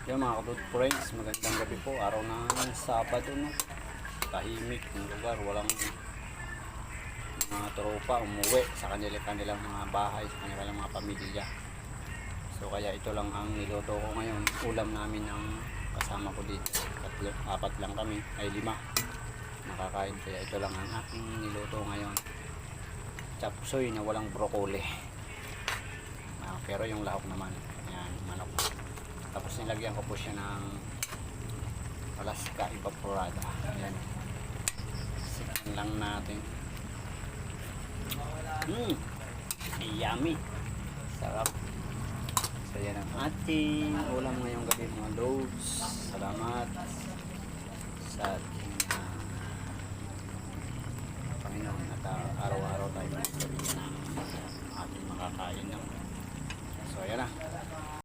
Yung mga kadut friends, magandang gabi po. Araw ng Sabado, no? Tahimik ng lugar, walang mga tropa umuwi sa kanilang mga bahay, sa kanilang mga pamilya. So kaya ito lang ang niluto ko ngayon. Ulam namin ng kasama ko dito. Tatlo, apat lang kami, ay 5 nakakain. Kaya ito lang ang aking niluto ngayon. Chapsoy na walang broccoli. Pero yung lahok naman, yan, manok. Tapos nilagyan ko po siya ng Alaska Evaporada. Ayan. Sikan lang natin. Yummy. Sarap. So yan ang ating ulam ngayong gabi mga loads. Salamat sa ating Panginoon at araw-araw tayo nagsabihin ng ating makakain ng. So ayan na.